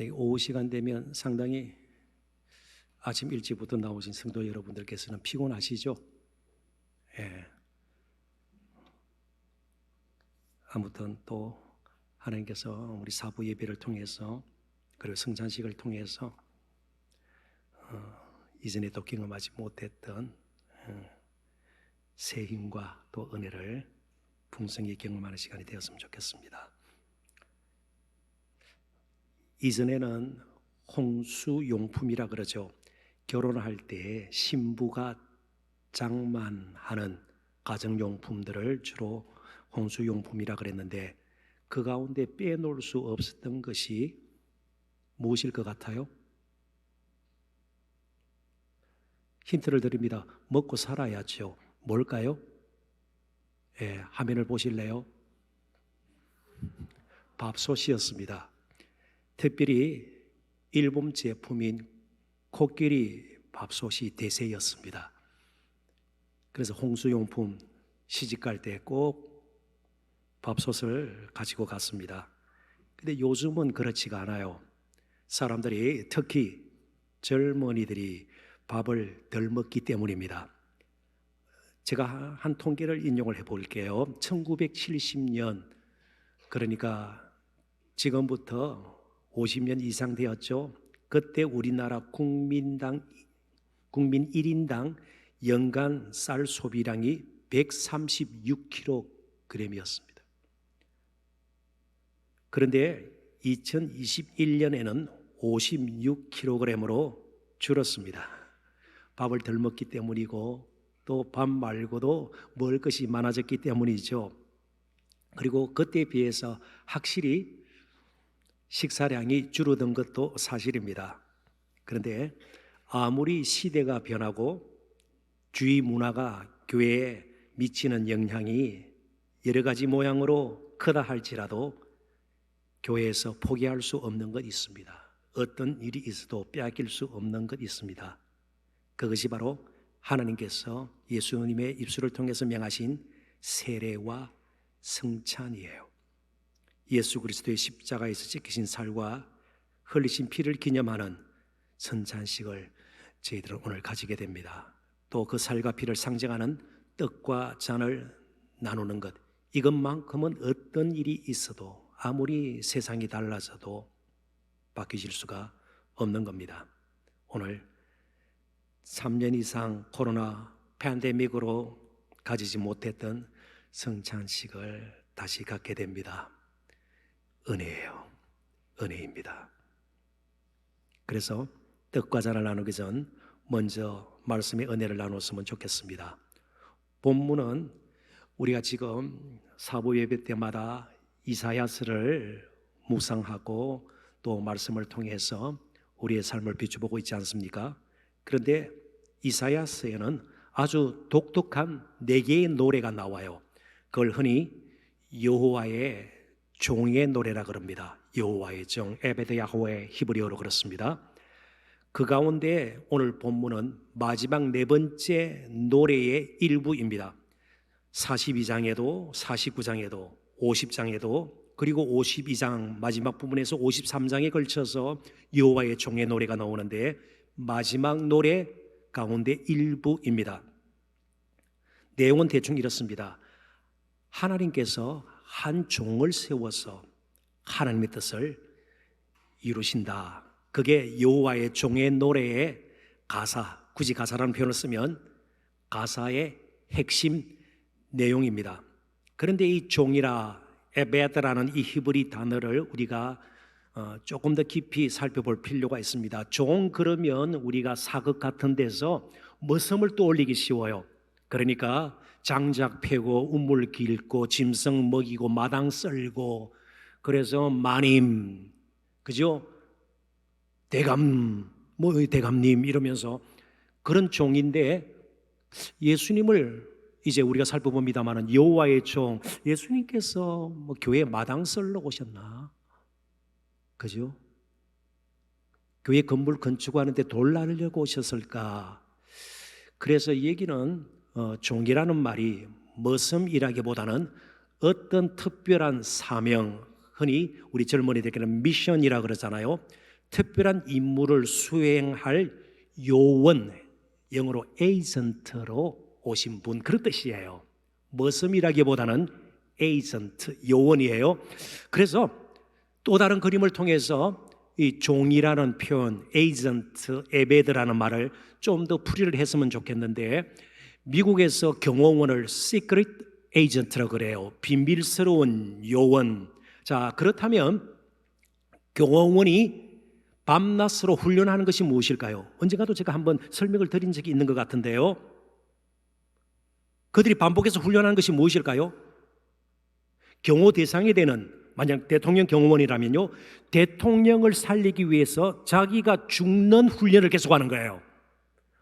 오후 시간 되면 상당히 아침 일찍부터 나오신 성도 여러분들께서는 피곤하시죠? 예. 아무튼 또 하나님께서 우리 사부 예배를 통해서 그리고 성찬식을 통해서 이전에 또 경험하지 못했던 새 힘과 또 은혜를 풍성히 경험하는 시간이 되었으면 좋겠습니다. 이전에는 홍수용품이라 그러죠. 결혼할 때 신부가 장만하는 가정용품들을 주로 홍수용품이라 그랬는데 그 가운데 빼놓을 수 없었던 것이 무엇일 것 같아요? 힌트를 드립니다. 먹고 살아야죠. 뭘까요? 화면을 보실래요? 밥솥이었습니다. 특별히 일본 제품인 코끼리 밥솥이 대세였습니다. 그래서 홍수용품 시집갈 때 꼭 밥솥을 가지고 갔습니다. 근데 요즘은 그렇지가 않아요. 사람들이 특히 젊은이들이 밥을 덜 먹기 때문입니다. 제가 한 통계를 인용을 해볼게요. 1970년, 그러니까 지금부터 50년 이상 되었죠. 그때 우리나라 국민 1인당 연간 쌀 소비량이 136kg이었습니다. 그런데 2021년에는 56kg으로 줄었습니다. 밥을 덜 먹기 때문이고 또 밥 말고도 먹을 것이 많아졌기 때문이죠. 그리고 그때에 비해서 확실히 식사량이 줄어든 것도 사실입니다. 그런데 아무리 시대가 변하고 주의 문화가 교회에 미치는 영향이 여러 가지 모양으로 크다 할지라도 교회에서 포기할 수 없는 것 있습니다. 어떤 일이 있어도 빼앗길 수 없는 것 있습니다. 그것이 바로 하나님께서 예수님의 입술을 통해서 명하신 세례와 성찬이에요. 예수 그리스도의 십자가에서 지키신 살과 흘리신 피를 기념하는 성찬식을 저희들은 오늘 가지게 됩니다. 또 그 살과 피를 상징하는 떡과 잔을 나누는 것, 이것만큼은 어떤 일이 있어도 아무리 세상이 달라져도 바뀌실 수가 없는 겁니다. 오늘 3년 이상 코로나 팬데믹으로 가지지 못했던 성찬식을 다시 갖게 됩니다. 은혜예요. 은혜입니다. 그래서 떡과 잔을 나누기 전 먼저 말씀의 은혜를 나눴으면 좋겠습니다. 본문은 우리가 지금 사부 예배 때마다 이사야서를 묵상하고 또 말씀을 통해서 우리의 삶을 비춰보고 있지 않습니까? 그런데 이사야서에는 아주 독특한 4개의 노래가 나와요. 그걸 흔히 여호와의 종의 노래라 그럽니다. 여호와의 종, 에베드 야호웨, 히브리어로 그렇습니다. 그 가운데 오늘 본문은 마지막 4번째 노래의 일부입니다. 42장에도 49장에도 50장에도 그리고 52장 마지막 부분에서 53장에 걸쳐서 여호와의 종의 노래가 나오는데 마지막 노래 가운데 일부입니다. 내용은 대충 이렇습니다. 하나님께서 한 종을 세워서 하나님의 뜻을 이루신다. 그게 여호와의 종의 노래의 가사, 굳이 가사라는 표현을 쓰면 가사의 핵심 내용입니다. 그런데 이 종이라 에베드라는 이 히브리 단어를 우리가 조금 더 깊이 살펴볼 필요가 있습니다. 종 그러면 우리가 사극 같은 데서 머슴을 떠올리기 쉬워요. 그러니까 장작 패고 우물 깃고 짐승 먹이고 마당 썰고 그래서 마님, 그죠? 대감님 이러면서 그런 종인데 예수님을 이제 우리가 살펴봅니다마는 여호와의 종, 예수님께서 교회 마당 썰러 오셨나? 그죠? 교회 건물 건축하는데 돌 나르려고 오셨을까? 그래서 얘기는 종이라는 말이 머슴이라기보다는 어떤 특별한 사명, 흔히 우리 젊은이들에게는 미션이라 그러잖아요. 특별한 임무를 수행할 요원, 영어로 에이전트로 오신 분, 그런 뜻이에요. 머슴이라기보다는 에이전트, 요원이에요. 그래서 또 다른 그림을 통해서 이 종이라는 표현, 에이전트, 에베드라는 말을 좀 더 풀이를 했으면 좋겠는데, 미국에서 경호원을 시크릿 에이전트라고 그래요. 비밀스러운 요원. 자, 그렇다면 경호원이 밤낮으로 훈련하는 것이 무엇일까요? 언젠가도 제가 한번 설명을 드린 적이 있는 것 같은데요. 그들이 반복해서 훈련하는 것이 무엇일까요? 경호 대상이 되는, 만약 대통령 경호원이라면요, 대통령을 살리기 위해서 자기가 죽는 훈련을 계속하는 거예요.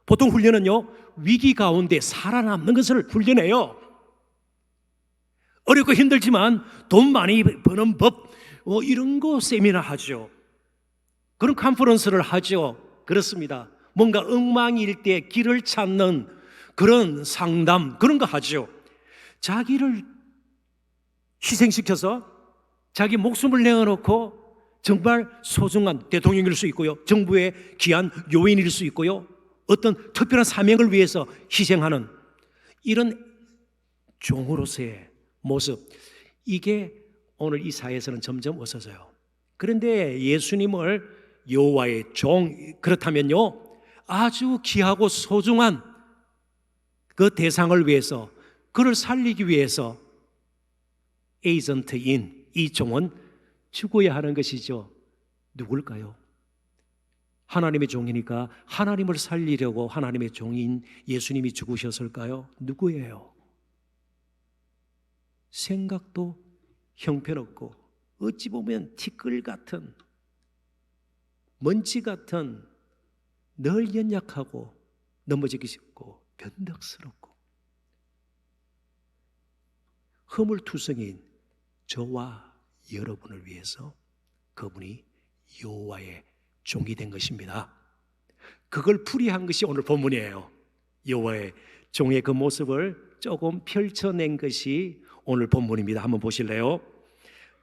보통 훈련은요, 위기 가운데 살아남는 것을 훈련해요. 어렵고 힘들지만 돈 많이 버는 법, 이런 거 세미나 하죠. 그런 컨퍼런스를 하죠. 그렇습니다. 뭔가 엉망일 때 길을 찾는 그런 상담, 그런 거 하죠. 자기를 희생시켜서 자기 목숨을 내어놓고 정말 소중한 대통령일 수 있고요, 정부의 귀한 요인일 수 있고요, 어떤 특별한 사명을 위해서 희생하는 이런 종으로서의 모습, 이게 오늘 이 사회에서는 점점 없어져요. 그런데 예수님을 여호와의 종, 그렇다면요, 아주 귀하고 소중한 그 대상을 위해서, 그를 살리기 위해서 에이전트인 이 종은 죽어야 하는 것이죠. 누굴까요? 하나님의 종이니까 하나님을 살리려고 하나님의 종인 예수님이 죽으셨을까요? 누구예요? 생각도 형편없고 어찌 보면 티끌 같은, 먼지 같은, 늘 연약하고 넘어지기 쉽고 변덕스럽고 허물투성인 저와 여러분을 위해서 그분이 여호와의 종이 된 것입니다. 그걸 풀이한 것이 오늘 본문이에요. 여호와의 종의 그 모습을 조금 펼쳐낸 것이 오늘 본문입니다. 한번 보실래요?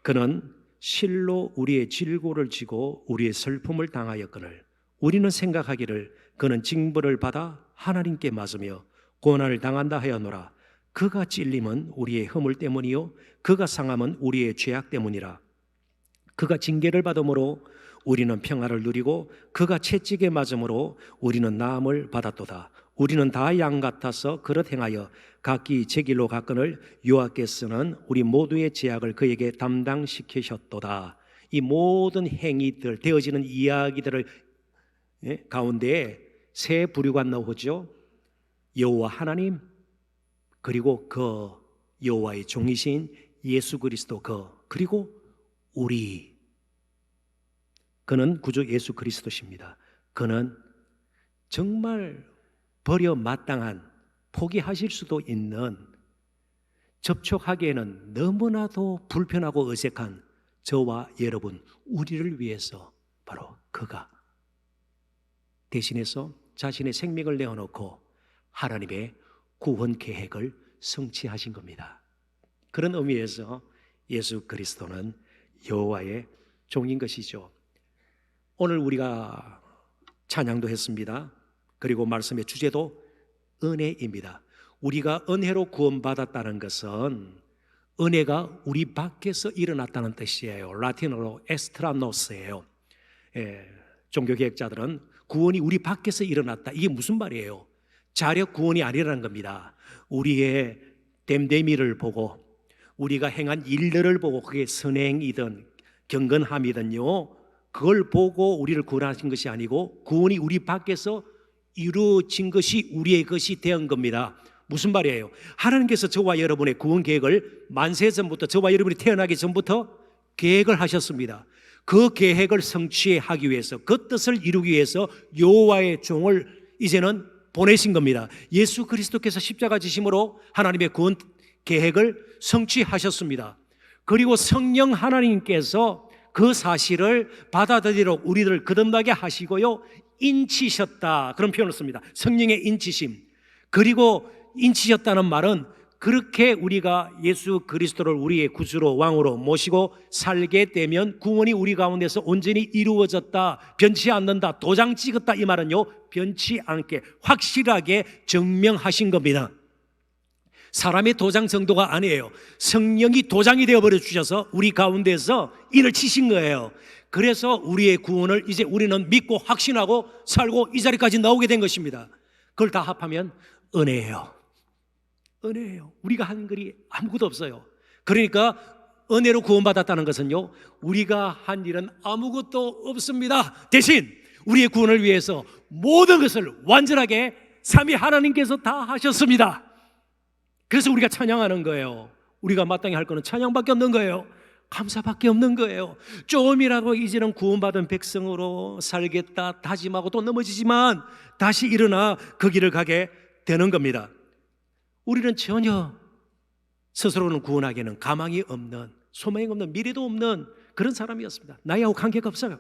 그는 실로 우리의 질고를 지고 우리의 슬픔을 당하였거늘 우리는 생각하기를 그는 징벌을 받아 하나님께 맞으며 고난을 당한다 하였노라. 그가 찔림은 우리의 허물 때문이요 그가 상함은 우리의 죄악 때문이라. 그가 징계를 받음으로 우리는 평화를 누리고 그가 채찍에 맞음으로 우리는 나음을 받았도다. 우리는 다 양 같아서 그릇 행하여 각기 제 길로 갔거늘 여호와께서는 우리 모두의 죄악을 그에게 담당시키셨도다. 이 모든 행위들, 되어지는 이야기들을 가운데 세 부류가 나오죠. 여호와 하나님, 그리고 그 여호와의 종이신 예수 그리스도, 그리고 우리, 그는 구주 예수 그리스도십니다. 그는 정말 버려 마땅한, 포기하실 수도 있는, 접촉하기에는 너무나도 불편하고 어색한 저와 여러분, 우리를 위해서 바로 그가 대신해서 자신의 생명을 내어놓고 하나님의 구원 계획을 성취하신 겁니다. 그런 의미에서 예수 그리스도는 여호와의 종인 것이죠. 오늘 우리가 찬양도 했습니다. 그리고 말씀의 주제도 은혜입니다. 우리가 은혜로 구원받았다는 것은 은혜가 우리 밖에서 일어났다는 뜻이에요. 라틴어로 에스트라노스예요. 종교개혁자들은 구원이 우리 밖에서 일어났다, 이게 무슨 말이에요? 자력 구원이 아니라는 겁니다. 우리의 댐데미를 보고 우리가 행한 일들을 보고, 그게 선행이든 경건함이든요, 그걸 보고 우리를 구원하신 것이 아니고 구원이 우리 밖에서 이루어진 것이 우리의 것이 된 겁니다. 무슨 말이에요? 하나님께서 저와 여러분의 구원 계획을 만세 전부터, 저와 여러분이 태어나기 전부터 계획을 하셨습니다. 그 계획을 성취하기 위해서, 그 뜻을 이루기 위해서 여호와의 종을 이제는 보내신 겁니다. 예수 그리스도께서 십자가 지심으로 하나님의 구원 계획을 성취하셨습니다. 그리고 성령 하나님께서 그 사실을 받아들이도록 우리들을 거듭나게 하시고요, 인치셨다, 그런 표현을 씁니다. 성령의 인치심. 그리고 인치셨다는 말은 그렇게 우리가 예수 그리스도를 우리의 구주로 왕으로 모시고 살게 되면 구원이 우리 가운데서 온전히 이루어졌다, 변치 않는다, 도장 찍었다, 이 말은요, 변치 않게 확실하게 증명하신 겁니다. 사람의 도장 정도가 아니에요. 성령이 도장이 되어버려 주셔서 우리 가운데서 인을 치신 거예요. 그래서 우리의 구원을 이제 우리는 믿고 확신하고 살고 이 자리까지 나오게 된 것입니다. 그걸 다 합하면 은혜예요. 은혜예요. 우리가 한 글이 아무것도 없어요. 그러니까 은혜로 구원받았다는 것은요, 우리가 한 일은 아무것도 없습니다. 대신 우리의 구원을 위해서 모든 것을 완전하게 삼위 하나님께서 다 하셨습니다. 그래서 우리가 찬양하는 거예요. 우리가 마땅히 할 거는 찬양밖에 없는 거예요. 감사밖에 없는 거예요. 조금이라도 이제는 구원받은 백성으로 살겠다 다짐하고 또 넘어지지만 다시 일어나 그 길을 가게 되는 겁니다. 우리는 전혀 스스로는 구원하기에는 가망이 없는, 소망이 없는, 미래도 없는 그런 사람이었습니다. 나이하고 관계가 없어요.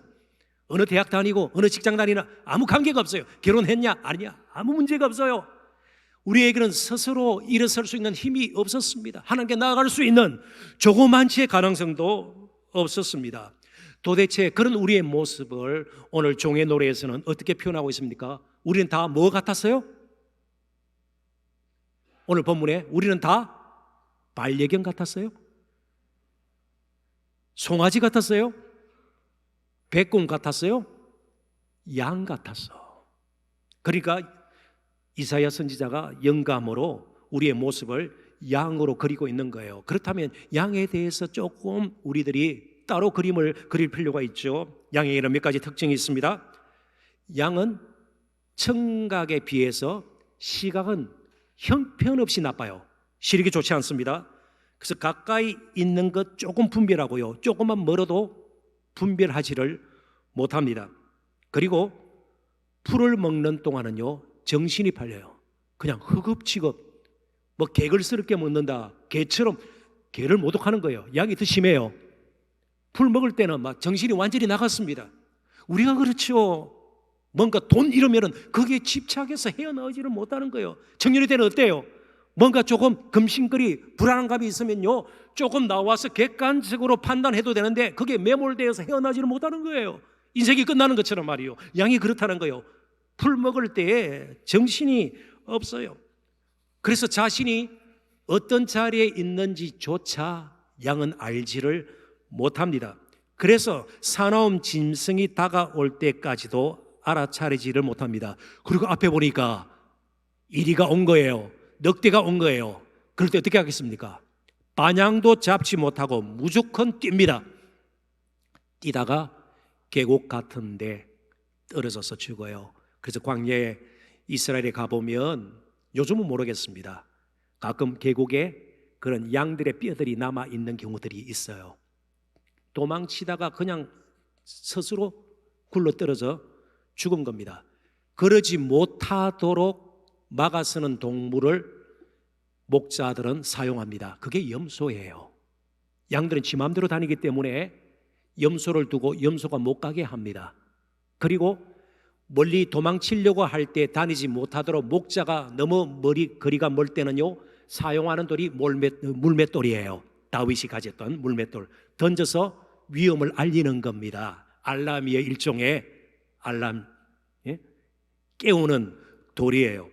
어느 대학 다니고 어느 직장 다니나 아무 관계가 없어요. 결혼했냐 아니냐 아무 문제가 없어요. 우리에게는 스스로 일어설 수 있는 힘이 없었습니다. 하나님께 나아갈 수 있는 조그만치의 가능성도 없었습니다. 도대체 그런 우리의 모습을 오늘 종의 노래에서는 어떻게 표현하고 있습니까? 우리는 다 뭐 같았어요? 오늘 본문에 우리는 다 반려견 같았어요? 송아지 같았어요? 백곰 같았어요? 양 같았어. 그러니까 이사야 선지자가 영감으로 우리의 모습을 양으로 그리고 있는 거예요. 그렇다면 양에 대해서 조금 우리들이 따로 그림을 그릴 필요가 있죠. 양에게는 몇 가지 특징이 있습니다. 양은 청각에 비해서 시각은 형편없이 나빠요. 시력이 좋지 않습니다. 그래서 가까이 있는 것 조금 분별하고요, 조금만 멀어도 분별하지를 못합니다. 그리고 풀을 먹는 동안은요, 정신이 팔려요. 그냥 허겁지겁 뭐 개걸스럽게 먹는다, 개처럼 개를 모독하는 거예요. 양이 더 심해요. 풀 먹을 때는 막 정신이 완전히 나갔습니다. 우리가 그렇죠. 뭔가 돈 잃으면 거기에 집착해서 헤어나오지를 못하는 거예요. 청년이 때는 어때요? 뭔가 조금 금신거리 불안한 감이 있으면요, 조금 나와서 객관적으로 판단해도 되는데 그게 매몰되어서 헤어나지를 못하는 거예요. 인생이 끝나는 것처럼 말이요. 양이 그렇다는 거예요. 풀 먹을 때에 정신이 없어요. 그래서 자신이 어떤 자리에 있는지조차 양은 알지를 못합니다. 그래서 사나움 짐승이 다가올 때까지도 알아차리지를 못합니다. 그리고 앞에 보니까 이리가 온 거예요. 늑대가 온 거예요. 그럴 때 어떻게 하겠습니까? 반향도 잡지 못하고 무조건 뜁니다. 뛰다가 계곡 같은데 떨어져서 죽어요. 그래서 광야에 이스라엘에 가보면, 요즘은 모르겠습니다, 가끔 계곡에 그런 양들의 뼈들이 남아있는 경우들이 있어요. 도망치다가 그냥 스스로 굴러떨어져 죽은 겁니다. 그러지 못하도록 막아서는 동물을 목자들은 사용합니다. 그게 염소예요. 양들은 지 마음대로 다니기 때문에 염소를 두고 염소가 못 가게 합니다. 그리고 멀리 도망치려고 할 때 다니지 못하도록 목자가 너무 거리가 멀 때는요, 사용하는 돌이 물맷돌이에요. 다윗이 가졌던 물맷돌, 던져서 위험을 알리는 겁니다. 알람이의 일종의 알람, 깨우는 돌이에요.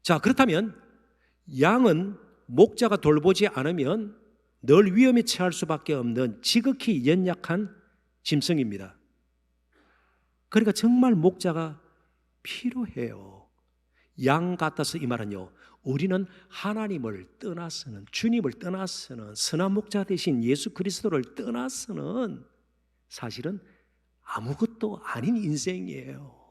자, 그렇다면 양은 목자가 돌보지 않으면 늘 위험에 처할 수밖에 없는 지극히 연약한 짐승입니다. 그러니까 정말 목자가 필요해요. 양 같아서 이 말은요, 우리는 하나님을 떠나서는, 주님을 떠나서는, 선한 목자 대신 예수 그리스도를 떠나서는 사실은 아무것도 아닌 인생이에요.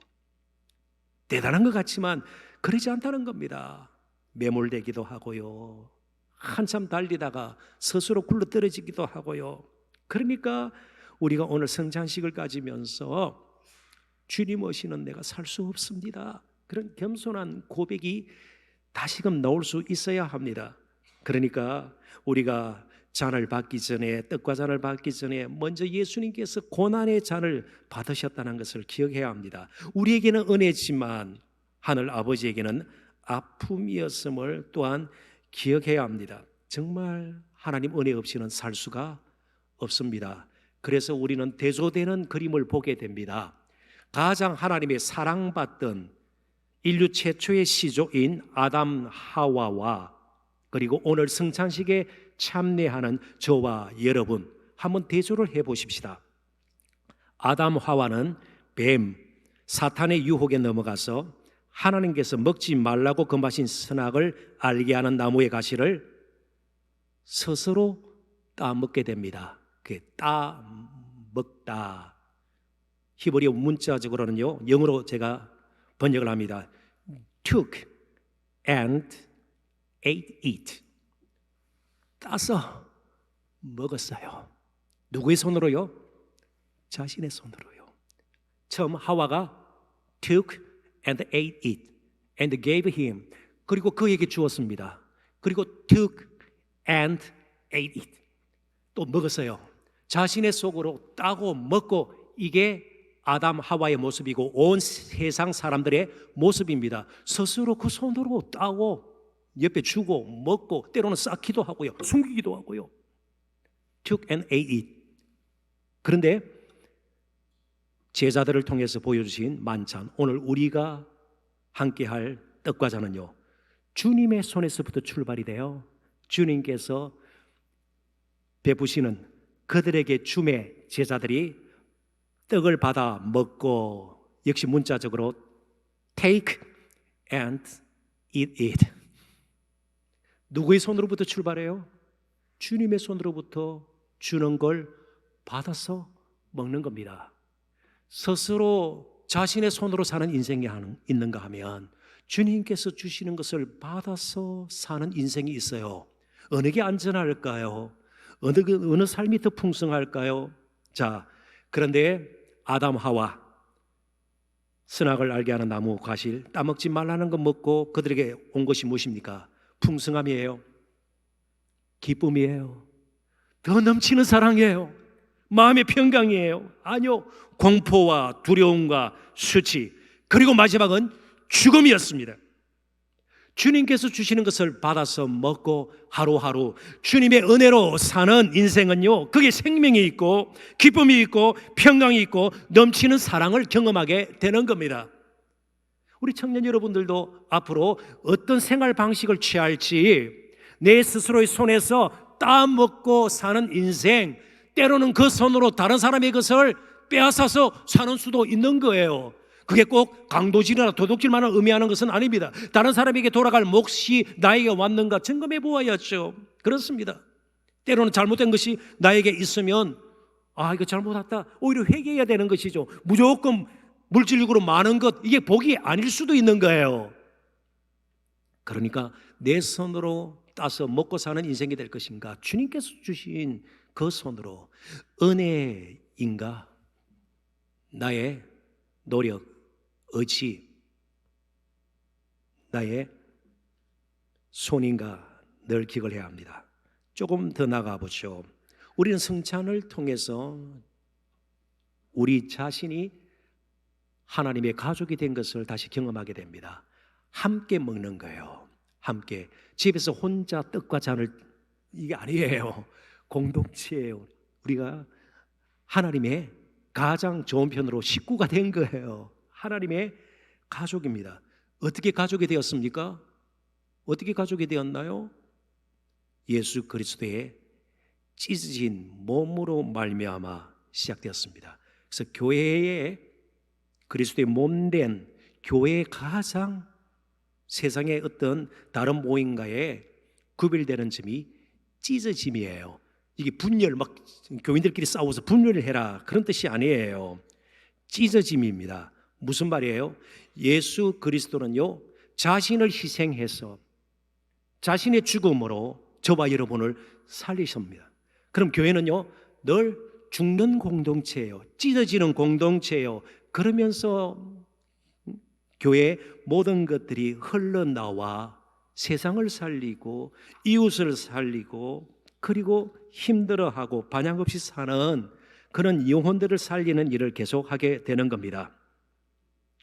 대단한 것 같지만 그러지 않다는 겁니다. 매몰되기도 하고요, 한참 달리다가 스스로 굴러 떨어지기도 하고요. 그러니까 우리가 오늘 성찬식을 가지면서 주님 없이는 내가 살 수 없습니다, 그런 겸손한 고백이 다시금 나올 수 있어야 합니다. 그러니까 우리가 잔을 받기 전에, 떡과 잔을 받기 전에 먼저 예수님께서 고난의 잔을 받으셨다는 것을 기억해야 합니다. 우리에게는 은혜지만 하늘 아버지에게는 아픔이었음을 또한 기억해야 합니다. 정말 하나님 은혜 없이는 살 수가 없습니다. 그래서 우리는 대조되는 그림을 보게 됩니다. 가장 하나님의 사랑받던 인류 최초의 시조인 아담 하와와 그리고 오늘 성찬식에 참여하는 저와 여러분, 한번 대조를 해보십시다. 아담 하와는 뱀, 사탄의 유혹에 넘어가서 하나님께서 먹지 말라고 금하신 선악을 알게 하는 나무의 가시를 스스로 따먹게 됩니다. 그게 따먹다. 히브리어 문자적으로는요, 영어로 제가 번역을 합니다. took and ate it. 따서 먹었어요. 누구의 손으로요? 자신의 손으로요. 처음 하와가 took and ate it and gave him. 그리고 그에게 주었습니다. 그리고 took and ate it. 또 먹었어요. 자신의 속으로 따고 먹고, 이게 아담 하와의 모습이고 온 세상 사람들의 모습입니다. 스스로 그 손으로 따고 옆에 주고 먹고, 때로는 쌓기도 하고요, 숨기기도 하고요. took and ate it. 그런데 제자들을 통해서 보여주신 만찬, 오늘 우리가 함께할 떡과 잔은요, 주님의 손에서부터 출발이 돼요. 주님께서 베푸시는 그들에게 줌에 제자들이 떡을 받아 먹고, 역시 문자적으로 take and eat it. 누구의 손으로부터 출발해요? 주님의 손으로부터 주는 걸 받아서 먹는 겁니다. 스스로 자신의 손으로 사는 인생이 있는가 하면 주님께서 주시는 것을 받아서 사는 인생이 있어요. 어느 게 안전할까요? 어느 삶이 더 풍성할까요? 자, 그런데 아담 하와, 선악을 알게 하는 나무 과실 따먹지 말라는 것 먹고 그들에게 온 것이 무엇입니까? 풍성함이에요. 기쁨이에요. 더 넘치는 사랑이에요. 마음의 평강이에요. 아니요, 공포와 두려움과 수치, 그리고 마지막은 죽음이었습니다. 주님께서 주시는 것을 받아서 먹고 하루하루 주님의 은혜로 사는 인생은요, 그게 생명이 있고 기쁨이 있고 평강이 있고 넘치는 사랑을 경험하게 되는 겁니다. 우리 청년 여러분들도 앞으로 어떤 생활 방식을 취할지, 내 스스로의 손에서 따먹고 사는 인생, 때로는 그 손으로 다른 사람의 것을 빼앗아서 사는 수도 있는 거예요. 그게 꼭 강도질이나 도둑질만을 의미하는 것은 아닙니다. 다른 사람에게 돌아갈 몫이 나에게 왔는가 점검해 보아야죠. 그렇습니다. 때로는 잘못된 것이 나에게 있으면 이거 잘못 왔다, 오히려 회개해야 되는 것이죠. 무조건 물질적으로 많은 것, 이게 복이 아닐 수도 있는 거예요. 그러니까 내 손으로 따서 먹고 사는 인생이 될 것인가, 주님께서 주신 그 손으로 은혜인가, 나의 노력, 의지, 나의 손인가 늘 기억을 해야 합니다. 조금 더 나가 보죠. 우리는 성찬을 통해서 우리 자신이 하나님의 가족이 된 것을 다시 경험하게 됩니다. 함께 먹는 거예요. 함께. 집에서 혼자 떡과 잔을, 이게 아니에요. 공동체예요. 우리가 하나님의 가장 좋은 편으로 식구가 된 거예요. 하나님의 가족입니다. 어떻게 가족이 되었습니까? 어떻게 가족이 되었나요? 예수 그리스도의 찢어진 몸으로 말미암아 시작되었습니다. 그래서 교회에, 그리스도의 몸된 교회의 가장 세상의 어떤 다른 모임과의 구별되는 점이 찢어짐이에요. 이게 분열, 막 교인들끼리 싸워서 분열을 해라, 그런 뜻이 아니에요. 찢어짐입니다. 무슨 말이에요? 예수 그리스도는요, 자신을 희생해서 자신의 죽음으로 저와 여러분을 살리십니다. 그럼 교회는요, 늘 죽는 공동체예요. 찢어지는 공동체예요. 그러면서 교회의 모든 것들이 흘러나와 세상을 살리고 이웃을 살리고, 그리고 힘들어하고 반향 없이 사는 그런 영혼들을 살리는 일을 계속하게 되는 겁니다.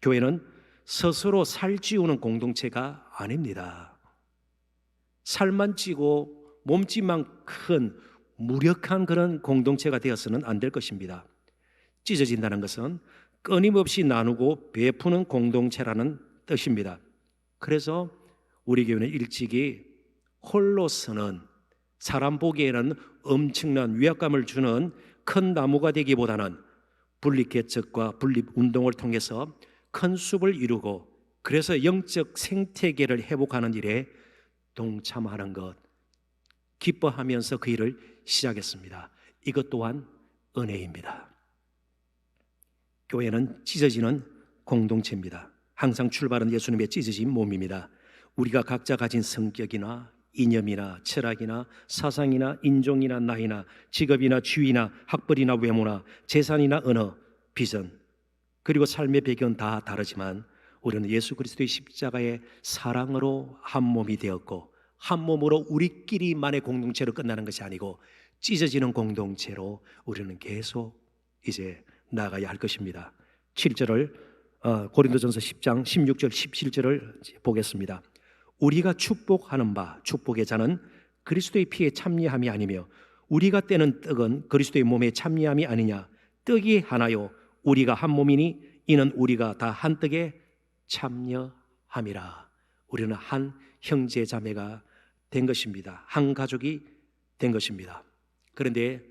교회는 스스로 살찌우는 공동체가 아닙니다. 살만 찌고 몸집만 큰 무력한 그런 공동체가 되어서는 안 될 것입니다. 찢어진다는 것은 끊임없이 나누고 베푸는 공동체라는 뜻입니다. 그래서 우리 교회는 일찍이 홀로서는 사람 보기에는 엄청난 위압감을 주는 큰 나무가 되기보다는 분립개척과 분립운동을 통해서 큰 숲을 이루고 그래서 영적 생태계를 회복하는 일에 동참하는 것, 기뻐하면서 그 일을 시작했습니다. 이것 또한 은혜입니다. 교회는 찢어지는 공동체입니다. 항상 출발은 예수님의 찢어진 몸입니다. 우리가 각자 가진 성격이나 이념이나 철학이나 사상이나 인종이나 나이나 직업이나 지위나 학벌이나 외모나 재산이나 언어, 비전 그리고 삶의 배경은 다 다르지만 우리는 예수 그리스도의 십자가의 사랑으로 한 몸이 되었고 한 몸으로 우리끼리만의 공동체로 끝나는 것이 아니고 찢어지는 공동체로 우리는 계속 이제 나아가야 할 것입니다. 7절을 고린도전서 10장 16절 17절을 보겠습니다. 우리가 축복하는 바 축복의 자는 그리스도의 피에 참여함이 아니며 우리가 떼는 떡은 그리스도의 몸에 참여함이 아니냐. 떡이 하나요 우리가 한 몸이니 이는 우리가 다 한 떡에 참여함이라. 우리는 한 형제 자매가 된 것입니다. 한 가족이 된 것입니다. 그런데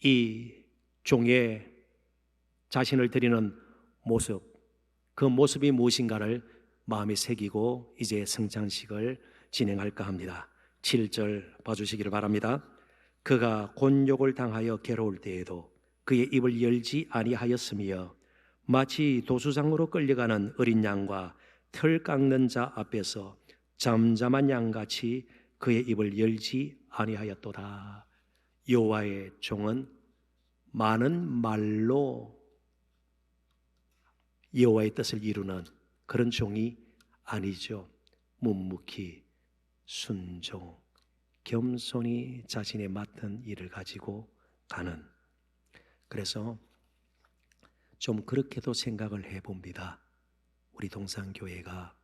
이 종의 자신을 드리는 모습, 그 모습이 무엇인가를 마음에 새기고 이제 성찬식을 진행할까 합니다. 7절 봐주시기를 바랍니다. 그가 곤욕을 당하여 괴로울 때에도 그의 입을 열지 아니하였으며 마치 도수장으로 끌려가는 어린 양과 털 깎는 자 앞에서 잠잠한 양같이 그의 입을 열지 아니하였도다. 여호와의 종은 많은 말로 여호와의 뜻을 이루는 그런 종이 아니죠. 묵묵히 순종, 겸손히 자신의 맡은 일을 가지고 가는. 그래서 좀 그렇게도 생각을 해봅니다. 우리 동산교회가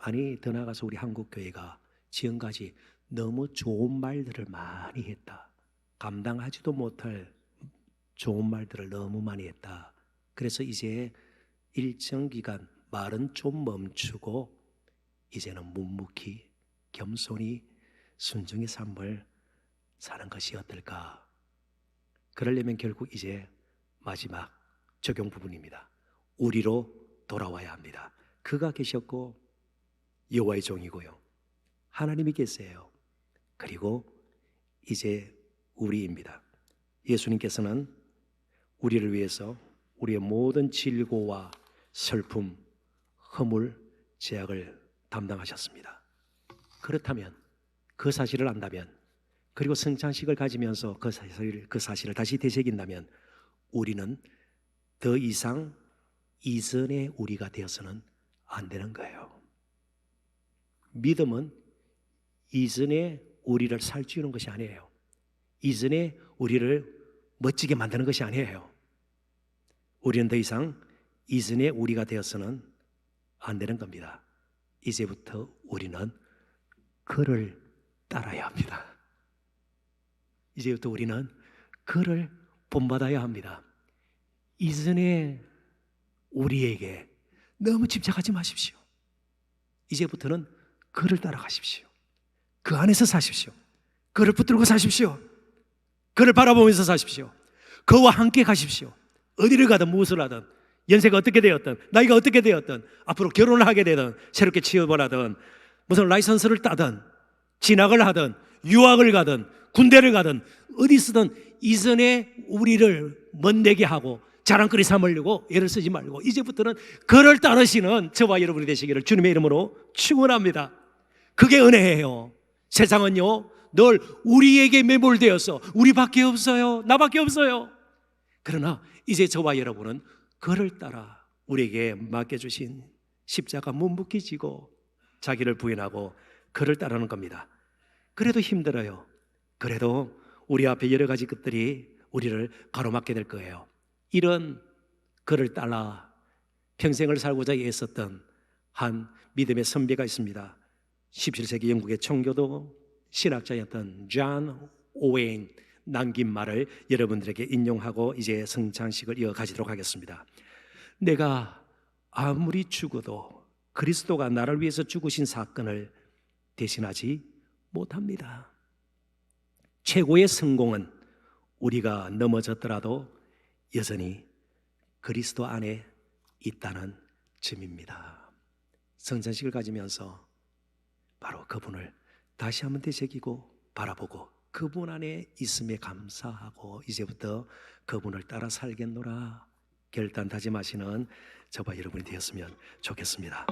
아니 더 나아가서 우리 한국교회가 지금까지 너무 좋은 말들을 많이 했다. 감당하지도 못할 좋은 말들을 너무 많이 했다. 그래서 이제 일정 기간 말은 좀 멈추고 이제는 묵묵히 겸손히 순종의 삶을 사는 것이 어떨까. 그러려면 결국 이제 마지막 적용 부분입니다. 우리로 돌아와야 합니다. 그가 계셨고 여호와의 종이고요. 하나님이 계세요. 그리고 이제 우리입니다. 예수님께서는 우리를 위해서 우리의 모든 질고와 슬픔, 허물, 제약을 담당하셨습니다. 그렇다면 그 사실을 안다면 그리고 성찬식을 가지면서 그 사실을 다시 되새긴다면 우리는 더 이상 이전의 우리가 되어서는 안 되는 거예요. 믿음은 이전의 우리를 살찌우는 것이 아니에요. 이전의 우리를 멋지게 만드는 것이 아니에요. 우리는 더 이상 이전의 우리가 되어서는 안 되는 겁니다. 이제부터 우리는 그를 따라야 합니다. 이제부터 우리는 그를 본받아야 합니다. 이전의 우리에게 너무 집착하지 마십시오. 이제부터는 그를 따라가십시오. 그 안에서 사십시오. 그를 붙들고 사십시오. 그를 바라보면서 사십시오. 그와 함께 가십시오. 어디를 가든 무엇을 하든 연세가 어떻게 되었든 나이가 어떻게 되었든 앞으로 결혼을 하게 되든 새롭게 취업을 하든 무슨 라이선스를 따든 진학을 하든 유학을 가든 군대를 가든 어디서든 이전에 우리를 멋내게 하고 자랑거리 삼으려고 애를 쓰지 말고 이제부터는 그를 따르시는 저와 여러분이 되시기를 주님의 이름으로 축원합니다. 그게 은혜예요. 세상은요 늘 우리에게 매몰되어서 우리밖에 없어요, 나밖에 없어요. 그러나 이제 저와 여러분은 그를 따라 우리에게 맡겨주신 십자가 묵묵히 지고 자기를 부인하고 그를 따르는 겁니다. 그래도 힘들어요. 그래도 우리 앞에 여러 가지 것들이 우리를 가로막게 될 거예요. 이런 그를 따라 평생을 살고자 애썼던 한 믿음의 선배가 있습니다. 17세기 영국의 청교도 신학자였던 존 오웨인 남긴 말을 여러분들에게 인용하고 이제 성찬식을 이어가지도록 하겠습니다. 내가 아무리 죽어도 그리스도가 나를 위해서 죽으신 사건을 대신하지 못합니다. 최고의 성공은 우리가 넘어졌더라도 여전히 그리스도 안에 있다는 점입니다. 성찬식을 가지면서 바로 그분을 다시 한번 되새기고 바라보고 그분 안에 있음에 감사하고 이제부터 그분을 따라 살겠노라 결단 다짐하시는 저와 여러분이 되었으면 좋겠습니다.